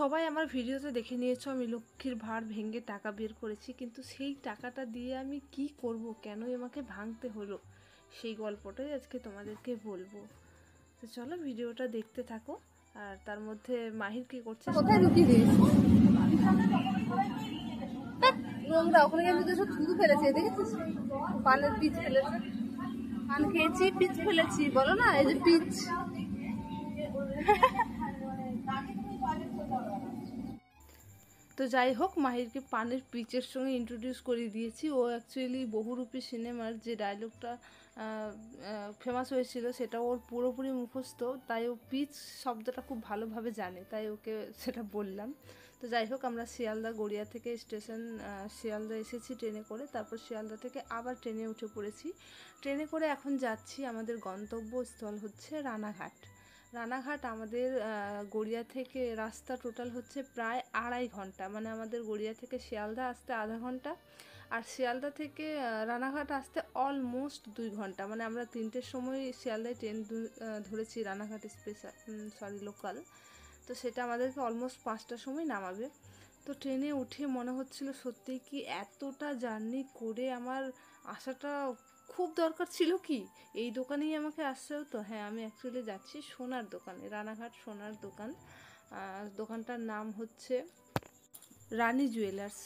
সবাই আমার ভিডিওতে দেখে নিয়েছো আমি লক্ষ্মীর ভাঁড় ভেঙে টাকা বের করেছি, কিন্তু সেই টাকাটা দিয়ে আমি কি করব, কেনই আমাকে ভাঙতে হলো, সেই গল্পটাই আজকে তোমাদেরকে বলবো। তো চলো ভিডিওটা দেখতে থাকো। আর তার মধ্যে মাহির কি করছে, কোথায় লুকিয়ে দিয়েছি নোংরা ওখানে কিন্তু সব থুতু ফেলেছে, দেখেছিস? পানের পিচ ফেলেছে, পান খেয়েছি পিচ ফেলেছি, বলো না এই যে পিচ। তো যাই হোক, মাহিরকে পানের পিচের সঙ্গে ইন্ট্রোডিউস করে দিয়েছি। ও অ্যাকচুয়ালি বহুরূপী সিনেমার যে ডায়লগটা ফেমাস হয়েছিল সেটা ওর পুরোপুরি মুখস্থ, তাই ও পিচ শব্দটা খুব ভালোভাবে জানে, তাই ওকে সেটা বললাম। তো যাই হোক, আমরা শিয়ালদা গড়িয়া থেকে স্টেশন শিয়ালদা এসেছি ট্রেনে করে, তারপর শিয়ালদা থেকে আবার ট্রেনে উঠে পড়েছি। ট্রেনে করে এখন যাচ্ছি, আমাদের গন্তব্যস্থল হচ্ছে রানাঘাট। রানাঘাট আমাদের গড়িয়া থেকে রাস্তা টোটাল হচ্ছে প্রায় 2.5 ঘন্টা, মানে আমাদের গড়িয়া থেকে শিয়ালদা আসতে আধা ঘন্টা, আর শিয়ালদা থেকে রানাঘাট আসতে অলমোস্ট 2 ঘন্টা। মানে আমরা 3টের সময় শিয়ালদায় ট্রেন ধরেছি, রানাঘাট স্পেশাল লোকাল, তো সেটা আমাদেরকে অলমোস্ট 5টার সময় নামাবে। তো ট্রেনে উঠে মনে হচ্ছিল সত্যি কি এতটা জার্নি করে আমার আসাটা খুব দরকার ছিল কি, এই দোকানেই আমাকে আসতে হতো। হ্যাঁ, আমি অ্যাকচুয়ালি যাচ্ছি সোনার দোকানে, রানাঘাট সোনার দোকান। দোকানটার নাম হচ্ছে রানী জুয়েলার্স।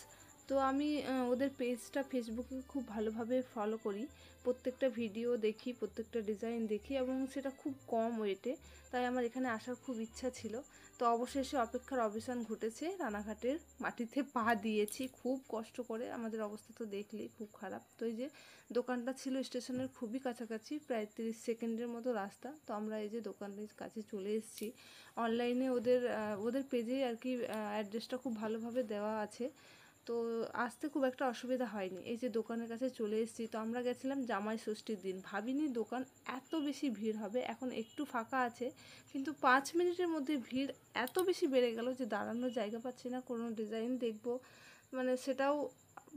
তো আমি ওদের পেজটা ফেসবুকে খুব ভালোভাবে ফলো করি, প্রত্যেকটা ভিডিও দেখি, প্রত্যেকটা ডিজাইন দেখি, এবং সেটা খুব কম ওয়েটে, তাই আমার এখানে আসার খুব ইচ্ছা ছিল। তো অবশেষে অপেক্ষার অবসান ঘটেছে, রানাঘাটের মাটিতে পা দিয়েছি খুব কষ্ট করে, আমাদের অবস্থা তো দেখলেই খুব খারাপ। তো এই যে দোকানটা ছিল স্টেশনের খুবই কাছাকাছি, প্রায় 30 সেকেন্ডের মতো রাস্তা। তো আমরা এই যে দোকানের কাছে চলে এসেছি। অনলাইনে ওদের পেজেই আর কি অ্যাড্রেসটা খুব ভালোভাবে দেওয়া আছে, তো আসতে খুব একটা অসুবিধা হয়নি। এই যে দোকানের কাছে চলে এসেছি। তো আমরা গেছিলাম জামাই ষষ্ঠীর দিন, ভাবিনি দোকান এত বেশি ভিড় হবে। এখন একটু ফাঁকা আছে, কিন্তু 5 মিনিটের মধ্যে ভিড় এত বেশি বেড়ে গেল যে দাঁড়ানোর জায়গা পাচ্ছি না, কোনো ডিজাইন দেখবো মানে সেটাও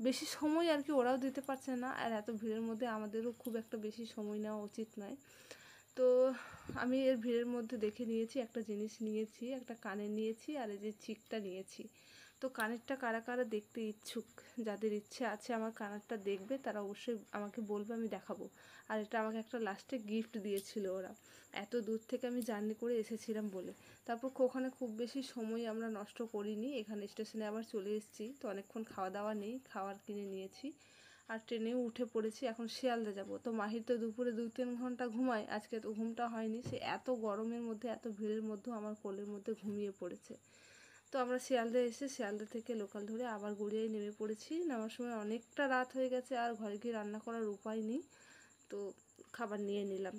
বেশি সময় আর কি ওরাও দিতে পারছে না, আর এত ভিড়ের মধ্যে আমাদেরও খুব একটা বেশি সময় নেওয়া উচিত নয়। তো আমি এর ভিড়ের মধ্যে দেখে নিয়েছি, একটা জিনিস নিয়েছি, একটা কানের নিয়েছি, আর এই যে চিকটা নিয়েছি। তো কানেরটা কারা কারা দেখতে ইচ্ছুক, যাদের ইচ্ছে আছে আমার কানেরটা দেখবে, তারা অবশ্যই আমাকে বলবে, আমি দেখাবো। আর এটা আমাকে একটা লাস্টে গিফট দিয়েছিল ওরা, এত দূর থেকে আমি জার্নি করে এসেছিলাম বলে। তারপর ওখানে খুব বেশি সময় আমরা নষ্ট করিনি, এখানে স্টেশনে আবার চলে এসেছি। তো অনেকক্ষণ খাওয়া দাওয়া নেই, খাবার কিনে নিয়েছি, আর ট্রেনেও উঠে পড়েছি। এখন শিয়ালদা যাব। তো মাহির তো দুপুরে 2-3 ঘন্টা ঘুমায়, আজকে তো ঘুমটা হয়নি, সে এত গরমের মধ্যে এত ভিড়ের মধ্যেও আমার কোলের মধ্যে ঘুমিয়ে পড়েছে। তো আমরা শিয়ালদা এসে শিয়ালদা থেকে লোকাল ধরে আবার গড়িয়ায় নেমে পড়েছি। নামার সময় অনেকটা রাত হয়ে গেছে, আর ঘরে গিয়ে রান্না করার উপায় নেই, তো খাবার নিয়ে নিলাম।